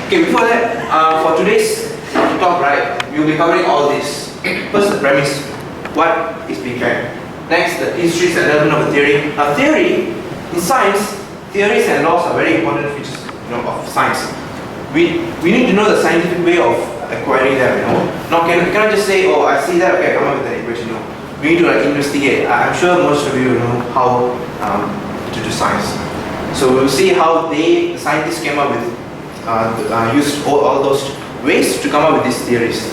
Okay, before that, for today's talk, right, we'll be covering all this. First, the premise. What is Big Bang? Next, the history and development of the theory. Now, theory, in science, theories and laws are very important features, of science. We need to know the scientific way of acquiring them, Now, cannot just say, oh, I see that, okay, come up with an equation, We need to investigate. I'm sure most of you know how to do science. So we'll see how the scientists came up with, used all those ways to come up with these theories.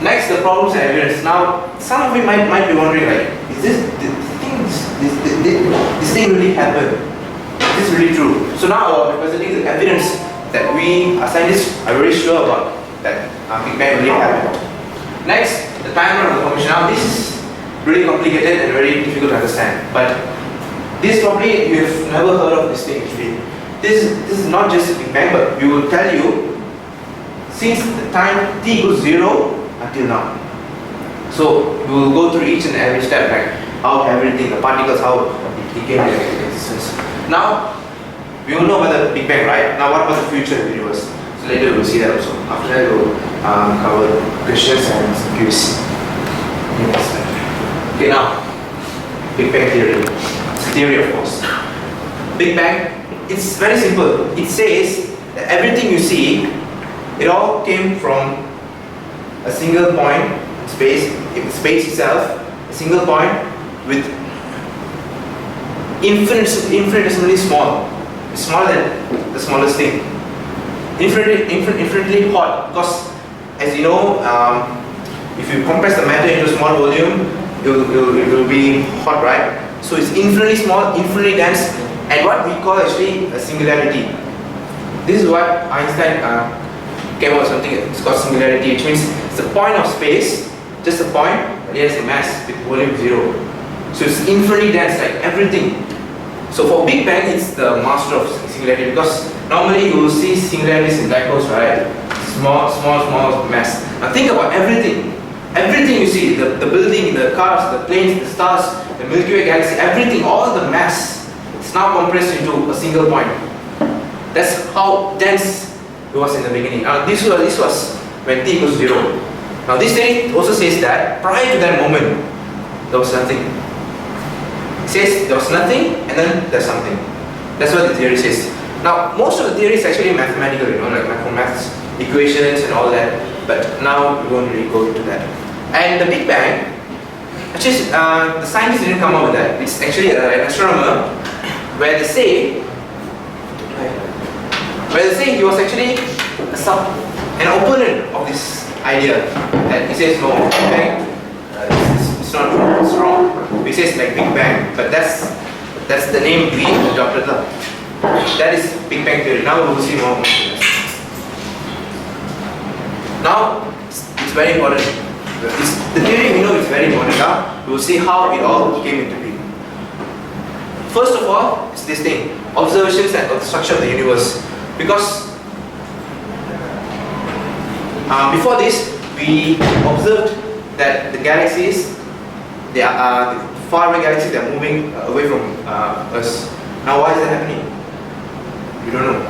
Next, the problems and evidence. Now, some of you might be wondering, like, is this thing really happened? Is this really true? So now I'll be presenting the evidence that we, as scientists, are very sure about that Big Bang really happened. Next, the timeline of the formation. Now, this is really complicated and very difficult to understand. But this probably you've never heard of this thing actually. This is not just Big Bang, but we will tell you since the time t equals 0 until now. So we will go through each and every step, like how everything, the particles, how it came into existence. Now we will know about the Big Bang, right? Now what about the future of the universe? So later we will see that also. After that we will cover questions and views. Okay, now Big Bang theory. It's a theory, of course. Big Bang, it's very simple. It says that everything you see, it all came from a single point in space itself, a single point with infinitesimally small. It's smaller than the smallest thing. Infinitely hot, because as you know, if you compress the matter into a small volume, it will be hot, right? So it's infinitely small, infinitely dense, and what we call actually a singularity. This is what Einstein came up with something. It's called singularity, which means it's a point of space, just a point, but it has a mass with volume 0. So it's infinitely dense, like everything. So for Big Bang, it's the master of singularity, because normally you will see singularities in black holes, right? Small mass. Now think about everything. Everything you see, the building, the cars, the planes, the stars, the Milky Way galaxy, everything, all the mass, it's now compressed into a single point. That's how dense it was in the beginning. Now this was when t equals 0. Now this theory also says that prior to that moment, there was nothing. It says there was nothing and then there's something. That's what the theory says. Now most of the theory is actually mathematical, like maths, equations and all that. But now we won't really go into that. And the Big Bang, actually the scientists didn't come up with that. It's actually an astronomer where they say he was actually an opponent of this idea. And he says no, Big Bang, it's not true, it's wrong. He says like Big Bang, but that's the name we adopted. That is Big Bang theory. Now we will see more. Now it's very important. The theory we know is very important. Now we will see how it all came into being. First of all, it's this thing: observations and the structure of the universe. Because before this, we observed that the galaxies, the faraway galaxies, they are moving away from us. Now, why is that happening? We don't know.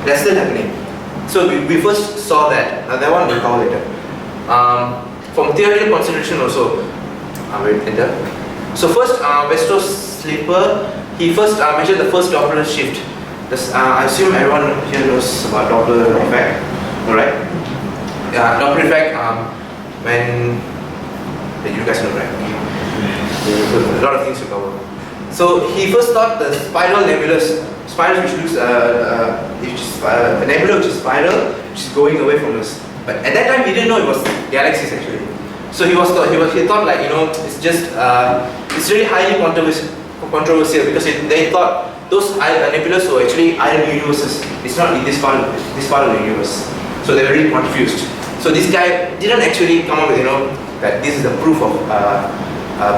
That's still happening. So we first saw that. Now that one we'll cover later. From theoretical consideration also. Wait, enter. So first, Westo's slipper, he first measured the first Doppler shift. I assume everyone here knows about Doppler effect, alright? Doppler effect, when you guys know, right? A lot of things to cover. So he first thought the spiral nebulas, spirals which looks a nebula which is spiral, which is going away from us. But at that time he didn't know it was galaxies actually. So he thought like it's just it's really highly controversial because they thought those nebulas were actually iron universes. It's not in this part of the universe. So they were really confused. So this guy didn't actually come up with that this is the proof of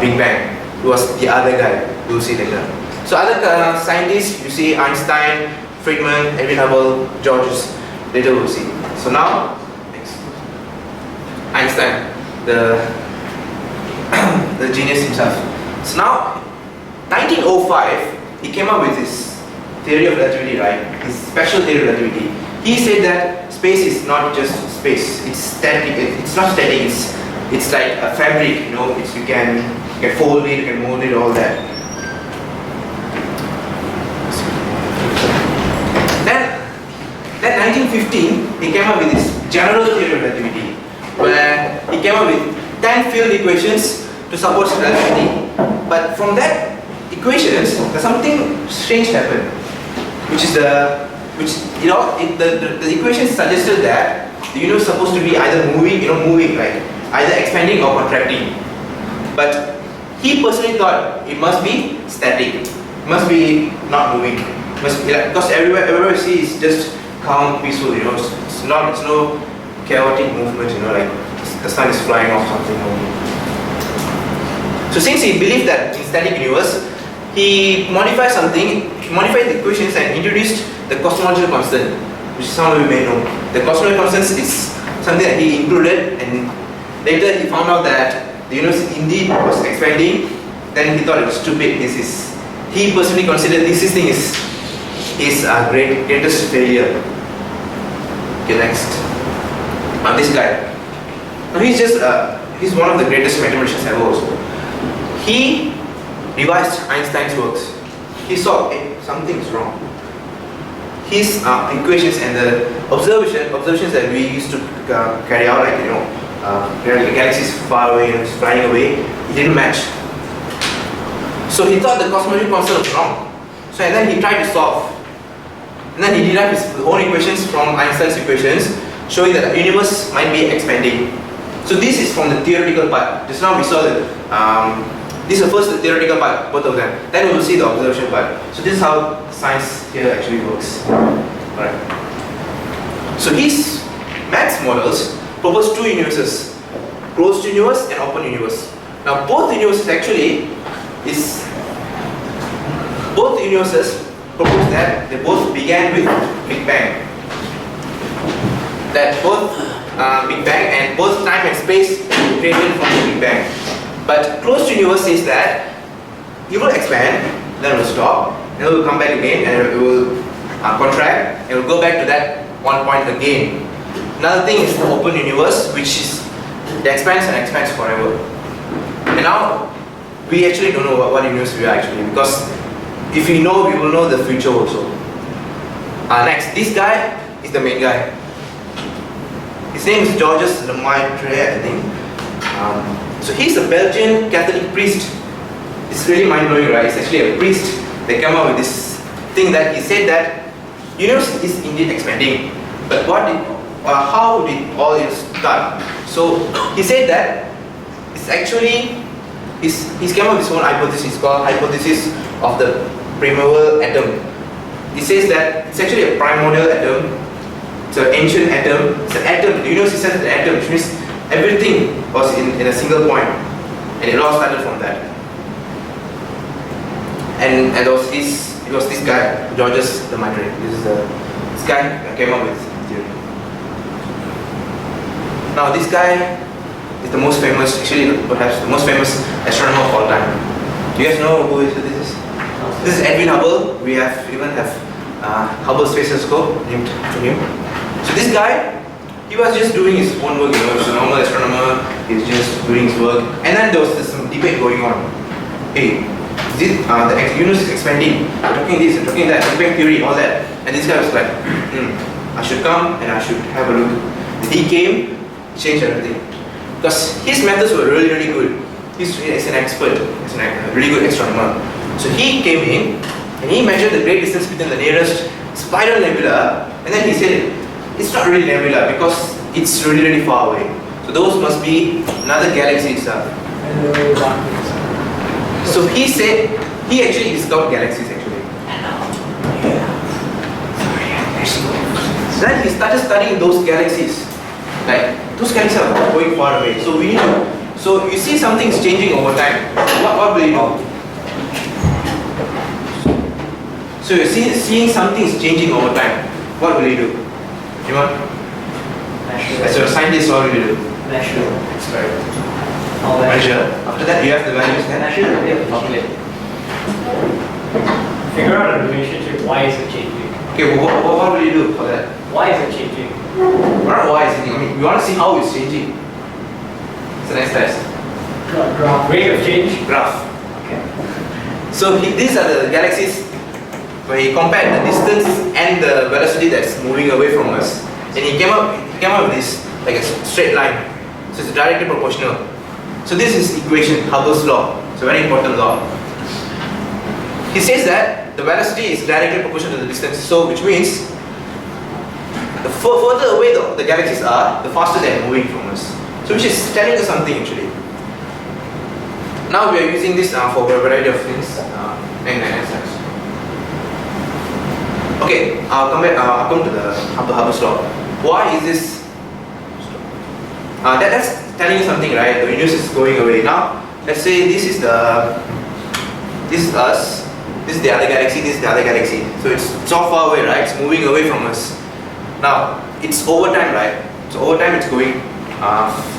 Big Bang. It was the other guy. We'll see later. So other scientists, you see Einstein, Friedman, Edwin Hubble, Georges. Later we'll see. So now, next. Einstein, the genius himself. So now, 1905, he came up with this theory of relativity, right? His special theory of relativity. he said that space is not just space. It's static. It's not static. It's like a fabric. You know, you can fold it, you can mold it, all that. Then 1915, he came up with this general theory of relativity, where he came up with 10 field equations to support relativity. But from that equations, something strange happened, the equations suggested that the universe is supposed to be either moving, right, either expanding or contracting. But he personally thought it must be static, it must be not moving, because everywhere you see is just calm, peaceful. You know, it's no chaotic movement. You know, like the sun is flying off something. So since he believed that in static universe, he modified the equations and introduced the cosmological constant, which some of you may know. The cosmological constant is something that he included, and later he found out that the universe indeed was expanding. Then he thought it was stupid. He personally considered this thing is his greatest failure. Okay, next. Now this guy. Now he's one of the greatest mathematicians ever also. He revised Einstein's works. He saw something's wrong. His equations and the observations that we used to carry out, like galaxies far away, flying away, it didn't match. So he thought the cosmological constant was wrong. So and then he tried to solve. And then he derived his own equations from Einstein's equations, showing that the universe might be expanding. So this is from the theoretical part. Just now we saw that this is first the theoretical part, both of them. Then we will see the observation part. So this is how science here actually works. Alright. So his maths models propose two universes, closed universe and open universe. Now both universes propose that they both began with Big Bang. That both Big Bang and both time and space were created from the Big Bang. But closed universe says that it will expand, then it will stop, and it will come back again, and it will contract, and it will go back to that one point again. Another thing is the open universe, which is it expands and expands forever. And now we actually don't know what universe we are actually, because if we know, we will know the future also. Next, this guy is the main guy. His name is Georges Lemaitre, I think. So he's a Belgian Catholic priest. It's really mind-blowing, right? He's actually a priest. They come up with this thing that he said that universe is indeed expanding. But how did all this start? So he said that it's actually he's come up with his own hypothesis called hypothesis of the primordial atom. He says that it's actually a primordial atom. It's an ancient atom. It's an atom. The universe is an atom, which means everything was in a single point, and it all started from that. And it was this guy, Georges Lemaitre. This guy came up with the theory. Now this guy is the most famous, actually perhaps the most famous astronomer of all time. Do you guys know who this is? This is Edwin Hubble. We even have Hubble Space Telescope named to him. So this guy, he was just doing his own work, he was a normal astronomer, he was just doing his work. And then there was some debate going on. Hey, the universe is expanding, we're talking this, we're talking that, Big Bang theory, all that. And this guy was like, I should come and I should have a look. And he came, changed everything. Because his methods were really, really good. He's an expert, he's a really good astronomer. So he came in and he measured the great distance between the nearest spiral nebula, and then he said it's not really nebula because it's really, really far away. So those must be another galaxy itself. So he said he actually discovered galaxies actually. Then he started studying those galaxies. Like those galaxies are going far away. So so you see something is changing over time. What will you do? So you're seeing something is changing over time. What will you do? Anyone? Measure. As a scientist, what will you do? Measure. Experiment. Measure. After that, you have the values then? Measure the rate of calculate. Figure out a relationship. Why is it changing? Okay, what will you do for that? Why is it changing? Not why is it changing. We want to see how it's changing. It's a nice test. Graph. Rate of change? Graph. Okay. So these are the galaxies where he compared the distance and the velocity that's moving away from us. And he came up with this like a straight line. So it's directly proportional. So this is equation, Hubble's law. It's a very important law. He says that the velocity is directly proportional to the distance. So which means the further away the galaxies are, the faster they are moving from us. So which is telling us something actually. Now we are using this for a variety of things. Okay, I'll come to the Hubble's law. Why is this? That's telling you something, right? The universe is going away. Now, let's say this is us, this is the other galaxy, this is the other galaxy. So it's so far away, right? It's moving away from us. Now, it's over time, right? So over time it's going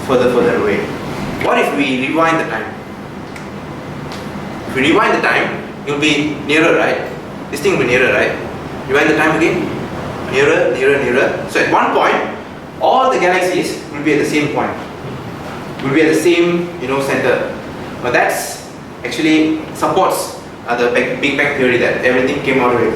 further away. What if we rewind the time? If we rewind the time, it will be nearer, right? This thing will be nearer, right? Rewind the time again, nearer. So at one point, all the galaxies will be at the same point. Will be at the same, center. But that's actually supports the Big Bang theory that everything came out of it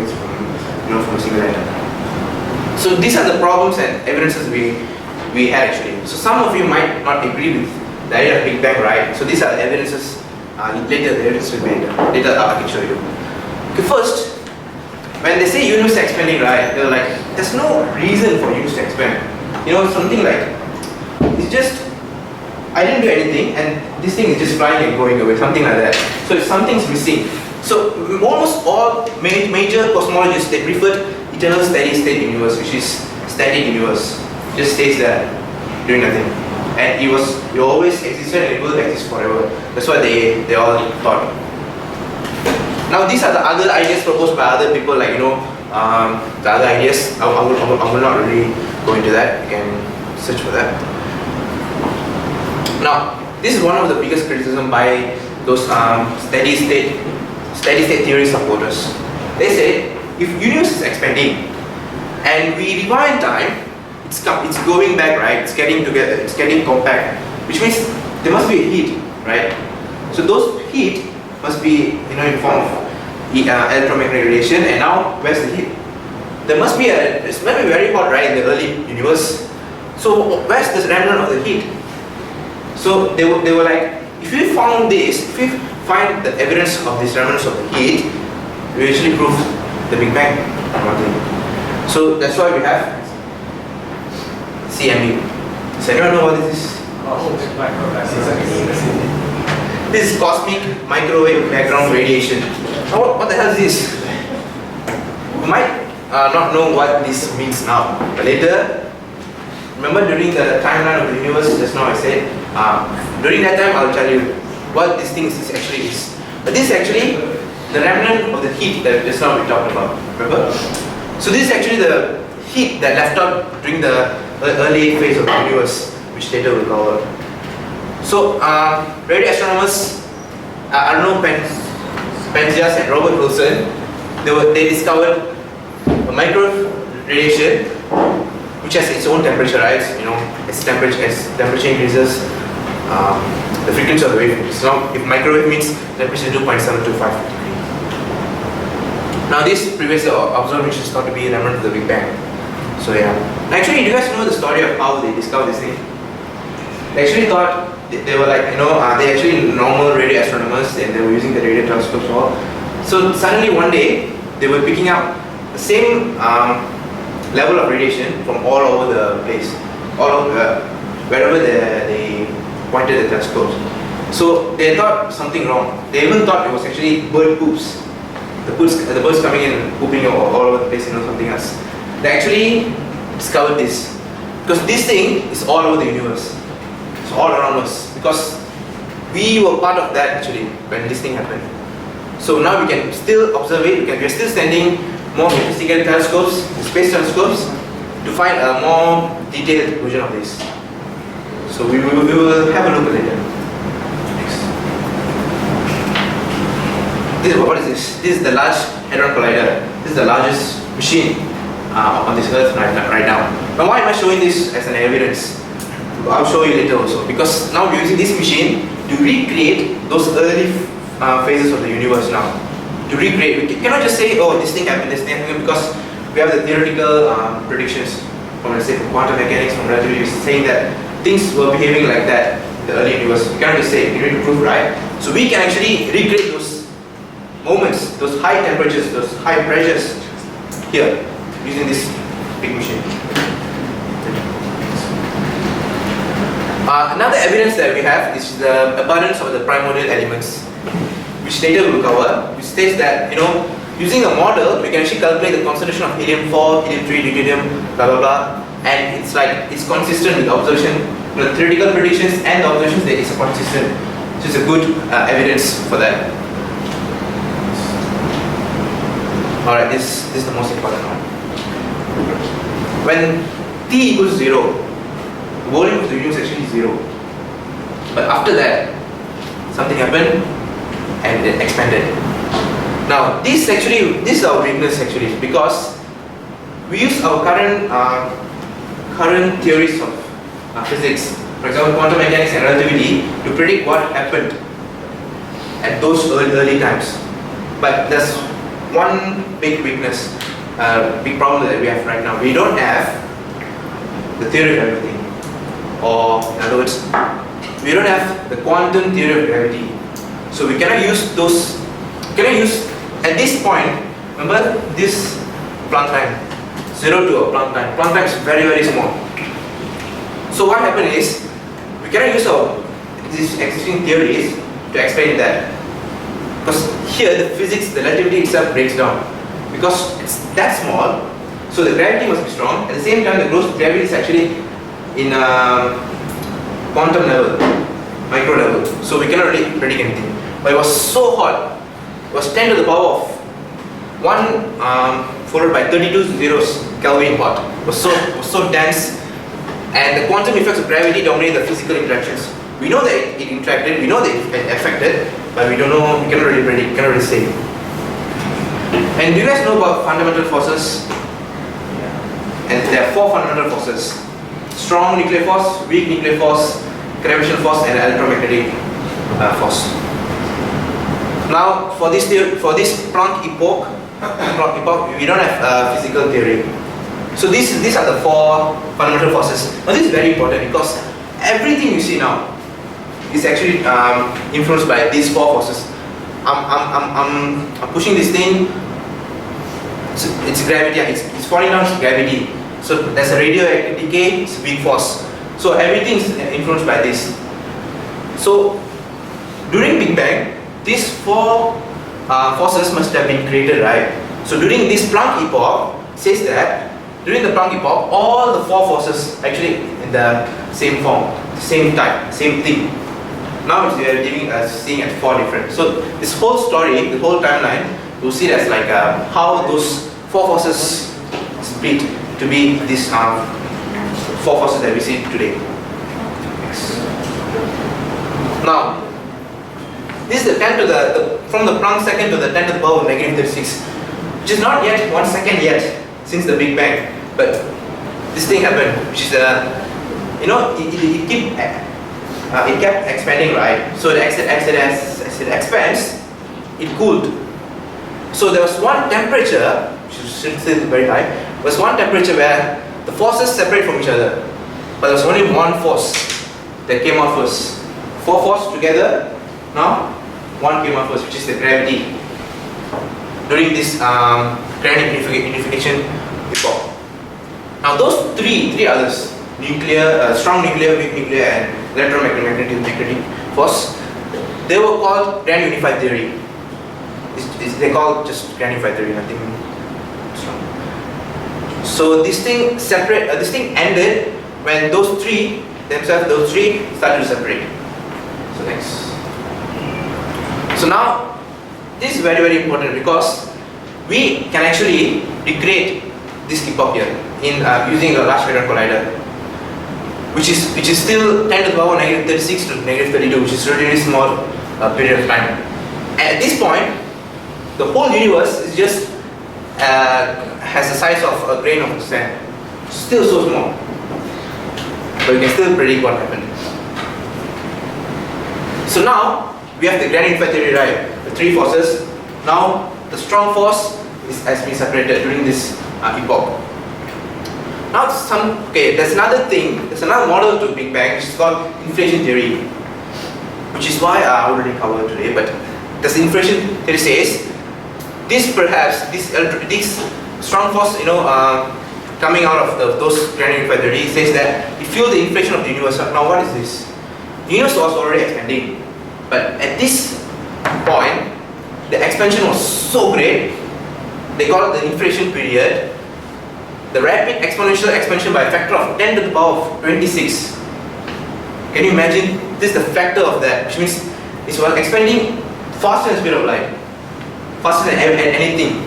from a single atom. So these are the problems and evidences we had actually. So some of you might not agree with the idea of Big Bang, right? So these are the evidences. Later, the evidence will be later. I can show you. Okay, first, when they say universe expanding, right? They're like, there's no reason for universe to expand. Something like, it's just, I didn't do anything and this thing is just flying and going away, something like that. So if something's missing. So almost all major cosmologists, they preferred eternal steady state universe, which is static universe. Just stays there, doing nothing. And it always existed and it will exist forever. That's what they all thought. Now these are the other ideas proposed by other people, like the other ideas. I will not really go into that. You can search for that. Now this is one of the biggest criticism by those steady state theory supporters. They say if universe is expanding and we rewind time, it's going back, right? It's getting together, it's getting compact, which means there must be a heat, right? So those heat must be in form of electromagnetic radiation. And now where's the heat? There must be it's maybe very hot, right, in the early universe. So where's the remnant of the heat? So they were like, if we found this, if we find the evidence of this remnants of the heat, we actually prove the Big Bang. So that's why we have CMU. Does anyone know what this is? This is cosmic microwave background radiation. Now what the hell is this? You might not know what this means now, but later, remember during the timeline of the universe, just now I said, during that time I'll tell you what this thing actually is. But this is actually the remnant of the heat that just now we talked about, remember? So this is actually the heat that left out during the early phase of the universe, which later we'll cover. So radio astronomers, Arno Penzias and Robert Wilson, they discovered a microwave radiation which has its own temperature, right? As temperature increases, the frequency of the wave. So if microwave means temperature 2.725 degrees. Now this previous observation is thought to be a remnant of the Big Bang. So yeah. Actually, do you guys know the story of how they discovered this thing? They actually thought they were like, they actually normal radio astronomers and they were using the radio telescopes and all. So suddenly one day they were picking up the same level of radiation from all over the place, all over wherever they pointed the telescopes. So they thought something wrong. They even thought it was actually bird poops. The birds coming in and pooping all over the place, something else. They actually discovered this because this thing is all over the universe. It's all around us because we were part of that actually when this thing happened. So now we can still observe it. We are still sending more sophisticated telescopes, space telescopes, to find a more detailed version of this. So we will have a look later. Next. What is this? This is the Large Hadron Collider. This is the largest machine on this earth right now. Now why am I showing this as an evidence? I'll show you later also, because now we're using this machine to recreate those early phases of the universe now. To recreate, we cannot just say, oh, this thing happened, because we have the theoretical predictions from, let's say, from quantum mechanics, from relativity, saying that things were behaving like that in the early universe. We cannot just say, we need to prove, right? So we can actually recreate those moments, those high temperatures, those high pressures here, using this big machine. Another evidence that we have is the abundance of the primordial elements, which later we will cover, which states that, using a model, we can actually calculate the concentration of helium-4, helium-3, deuterium, blah blah blah, and it's consistent with the observation, the theoretical predictions and the observations, that it's consistent. So it's a good evidence for that. Alright, this is the most important one. When T equals 0, the volume of the universe is actually 0. But after that, something happened and it expanded. Now, this is our weakness actually, because we use our current theories of physics, for example, quantum mechanics and relativity, to predict what happened at those early times. But there's one big weakness, big problem that we have right now. We don't have the theory of everything, or in other words, we don't have the quantum theory of gravity. So we cannot use those. At this point, remember this Planck time, 0 to a Planck time. Planck time is very, very small. So what happened is, we cannot use these existing theories to explain that. Because here the physics, the relativity itself breaks down. Because it's that small, so the gravity must be strong. At the same time, the gross gravity is actually in quantum level, micro level. So we cannot really predict anything. But it was so hot. It was 10 to the power of 1 followed by 32 zeros Kelvin hot. It was so dense, and the quantum effects of gravity dominate the physical interactions. We know that it interacted, we know that it affected, but we don't know, we cannot really predict, cannot really say. And do you guys know about fundamental forces? And there are 4 fundamental forces: strong nuclear force, weak nuclear force, gravitational force, and electromagnetic force. Now, for this Planck epoch, we don't have physical theory. So these are the 4 fundamental forces. Now this is very important, because everything you see now is actually influenced by these 4 forces. I'm pushing this thing. It's gravity. It's falling down to gravity. So there's a radioactive decay. It's a weak force. So everything is influenced by this. So during Big Bang, these 4 forces must have been created, right? So during this Planck epoch, says that during the Planck epoch, all the 4 forces actually in the same form, same type, same thing. Now we are seeing as 4 different. So this whole story, the whole timeline, we'll see it as like how those 4 forces split to be these 4 forces that we see today. Now, this is the 10 to the from the Planck second to the 10 to the power of -36, which is not yet 1 second yet since the Big Bang, but this thing happened, which is it kept expanding, right? So as it expands, it cooled. So there was one temperature, which is still very high. There was one temperature where the forces separate from each other, but there was only one force that came out first. 4 forces together. Now, one came out first, which is the gravity. During this grand unification epoch. Now, those three others, nuclear, strong nuclear, weak nuclear, and electromagnetic force, they were called grand unified theory. They call just grand unified theory, nothing strong. So this thing ended when those three started to separate. So next. So now, this is very, very important, because we can actually recreate this epoch here in using a Large Hadron Collider, which is still 10 to the power -36 to -32, which is a really small period of time. And at this point, the whole universe is just has the size of a grain of sand. Still so small. But you can still predict what happened. So now we have the grand infinite theory, right? The three forces. Now the strong force has been separated during this epoch. Now there's another thing, there's another model to Big Bang which is called inflation theory, which is why I already covered today. But this inflation theory says this strong force, coming out of those grand infinite theory says that it fueled the inflation of the universe. Now what is this? The universe was already expanding, but at this point the expansion was so great, they call it the inflation period. The rapid exponential expansion by a factor of 10 to the power of 26. Can you imagine? This is the factor of that, which means it's expanding faster than the speed of light, faster than anything.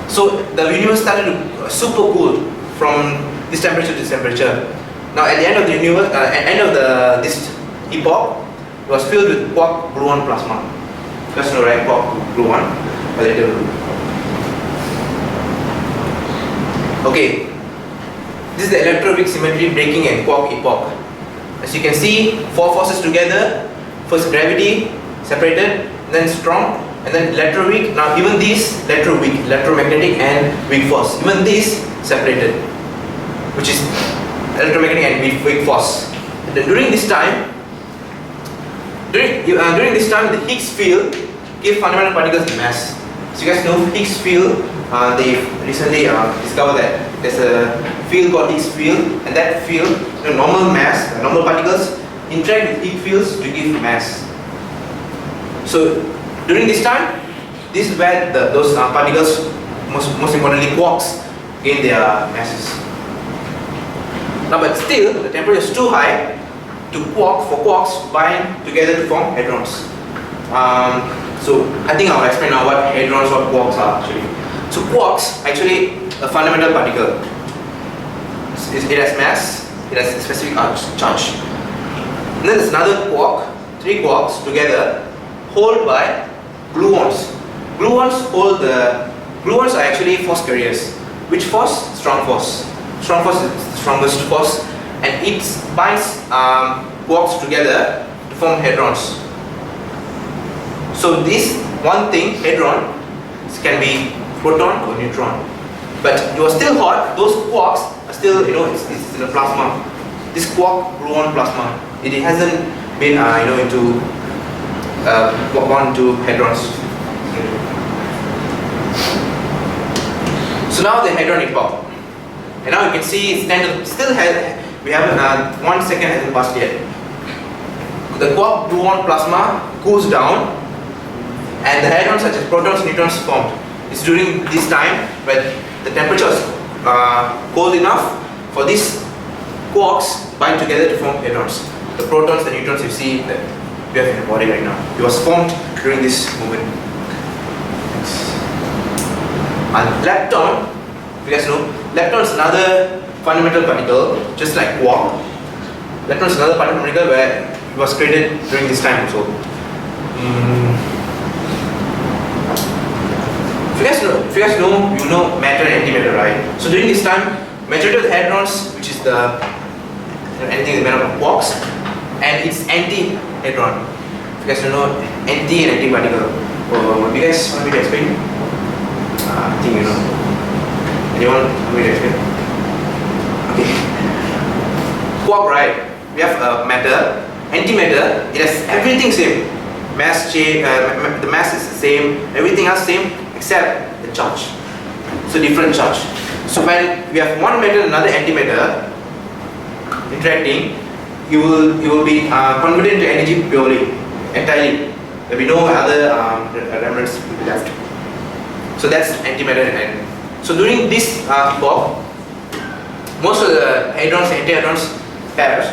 So the universe started to super cool from this temperature to this temperature. Now at the end of the universe, this epoch, it was filled with quark gluon plasma. You guys know, right? Quark gluon. Okay, this is the electroweak symmetry breaking and quark epoch. As you can see, four forces together. First gravity separated, then strong, and then electroweak. Now even these electroweak, electromagnetic and weak force, even these separated, which is electromagnetic and weak force. And then during this time, the Higgs field gave fundamental particles mass. So you guys know Higgs field. They recently discovered that there's a field called Higgs field, and that field, normal mass, normal particles interact with Higgs fields to give mass. So during this time, this is where those particles, most importantly quarks, gain their masses. Now, but still, the temperature is too high for quarks to bind together to form hadrons. So I think I'll explain now what hadrons, what quarks are actually. So quarks actually a fundamental particle. It has mass, it has a specific charge. And then there's another quark, three quarks together, held by gluons. Gluons are actually force carriers. Which force? Strong force. Strong force is the strongest force, and it binds quarks together to form hadrons. So this one thing, hadron, can be proton or neutron. But it was still hot, those quarks are still, it's in a plasma. This quark gluon plasma, it hasn't been, gone to hadrons. So now the hadron epoch. And now you can see it's we haven't, 1 second hasn't passed yet. The quark gluon plasma cools down, and the hadrons such as protons, neutrons formed. It's during this time when the temperature is cold enough for these quarks bind together to form hadrons. The protons, the neutrons you see that we have in the body right now. It was formed during this moment. And lepton, if you guys know, lepton is another fundamental particle, just like quark. Lepton is another fundamental particle where it was created during this time also. If you guys know, you know matter and antimatter, right? So during this time, majority of the hadrons, which is anything is made up of quarks, and it's anti-hadron. If you guys don't know anti and anti-particle, do you guys want me to explain? I think you know. Anyone want me to explain? Okay. Quark, right? We have matter, antimatter. It has everything same. Mass change, the mass is the same. Everything else same except the charge. So different charge. So when we have one matter and another antimatter interacting, you will be converted into energy purely, entirely. There will be no other remnants left. So that's antimatter and so during this epoch, most of the hadrons and antihadrons pairs,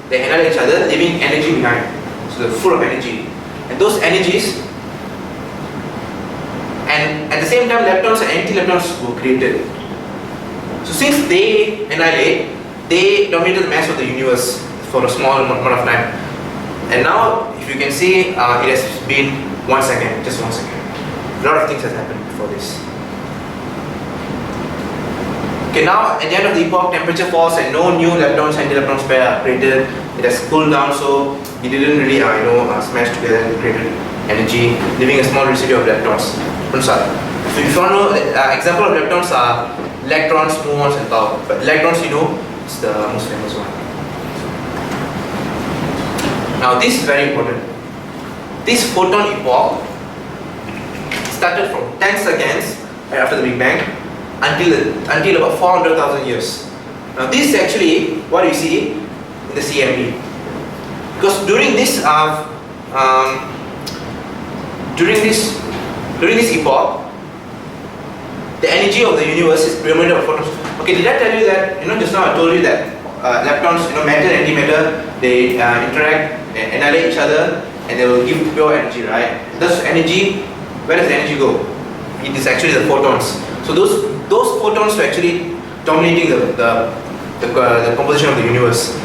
they annihilate each other, leaving energy behind. So they're full of energy. And those energies, and at the same time leptons and anti-leptons were created. So since they annihilate, they dominate the mass of the universe for a small amount of time. And now, if you can see, it has been 1 second, just 1 second. A lot of things have happened before this. Okay, now at the end of the epoch, temperature falls and no new leptons and anti-leptons pair are created. It has cooled down, so it didn't really smash together and created energy, leaving a small residue of leptons. So if you want to know, example of leptons are electrons, muons and tau. But electrons, you know, is the most famous one. Now this is very important. This photon epoch started from 10 seconds right after the Big Bang until about 400,000 years. Now this is actually what you see in the CMB. Because during this epoch, the energy of the universe is predominant of photons. Okay, did I tell you that, just now I told you that leptons, matter and antimatter, they interact and annihilate each other and they will give pure energy, right? Thus energy, where does the energy go? It is actually the photons. So those photons are actually dominating the composition of the universe.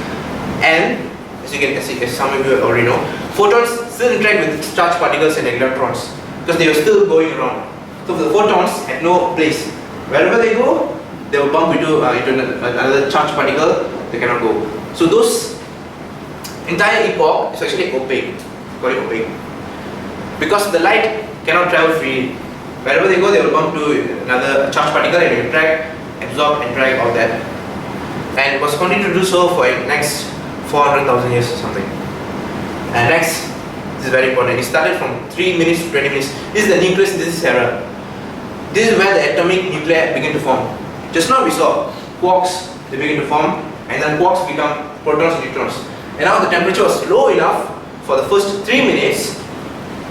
And as some of you already know, photons still interact with charged particles and electrons because they are still going around. So the photons had no place. Wherever they go, they will bump into another charged particle. They cannot go. So those entire epoch is actually opaque. Call it opaque because the light cannot travel freely. Wherever they go, they will bump to another charged particle and interact, absorb, and drag all that. And it was continued to do so for the next 400,000 years or something. And next, this is very important. It started from 3 minutes to 20 minutes. This is the nucleus, this is era. This is where the atomic nuclei begin to form. Just now we saw quarks, they begin to form, and then quarks become protons and neutrons. And now the temperature was low enough for the first 3 minutes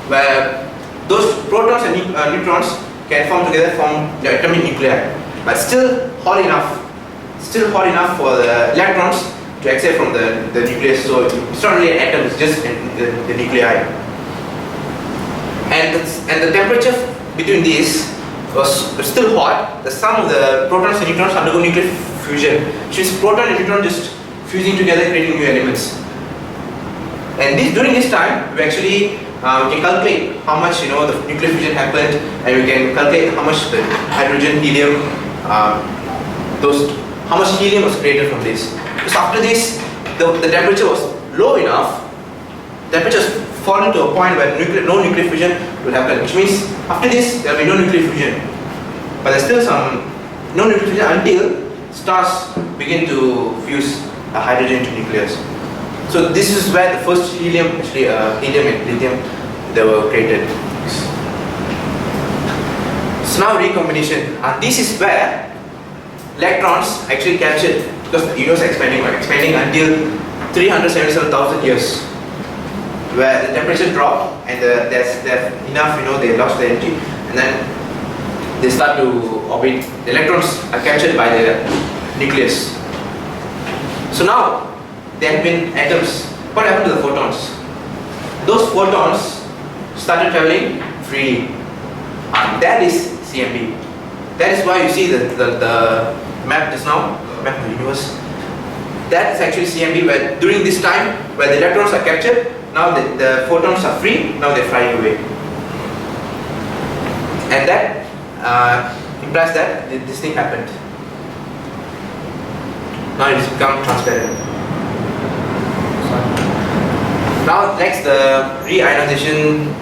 where those protons and neutrons can form together, form the atomic nuclei, but still hot enough for the electrons to exit from the nucleus. So it's not really an atom, it's just the nuclei. And the temperature between these was still hot. The sum of the protons and neutrons undergo nuclear fusion, which means proton and neutron just fusing together, creating new elements. And during this time, we actually we can calculate how much the nuclear fusion happened, and we can calculate how much the hydrogen, helium, how much helium was created from this. Because after this, the temperature was low enough. Temperatures fallen to a point where no nuclear fusion will happen, which means after this there will be no nuclear fusion. But there's still no nuclear fusion until stars begin to fuse a hydrogen into nucleus. So this is where the first helium and lithium, they were created. So now recombination. This is where electrons actually captured, because the universe is expanding until 377,000 years, where the temperature dropped and there's enough, they lost the energy, and then they start to orbit. The electrons are captured by the nucleus. So now there have been atoms. What happened to the photons? Those photons started traveling freely. And that is CMB. That is why you see the map just now, map of the universe. That is actually CMB, where during this time, where the electrons are captured, now the photons are free, now they're flying away. And that implies that this thing happened. Now it has become transparent. Now next, the reionization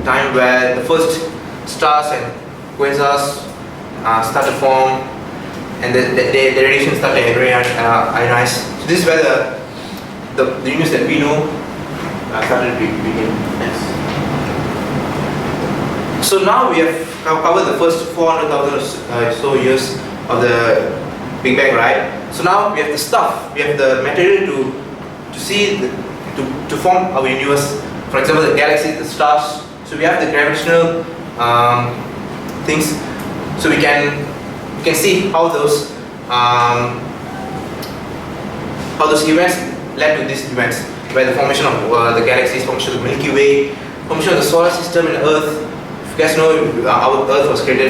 time, where the first stars and quasars start to form, and the radiation started to reionize. So this is where the universe that we know started to begin. Yes. So now we have covered the first 400,000 or so years of the Big Bang, right? So now we have the stuff, we have the material to see, to form our universe. For example, the galaxies, the stars. So we have the gravitational things. So we can see how those events led to these events, where the formation of the galaxies, formation of the Milky Way, formation of the solar system and Earth. If you guys know, our Earth was created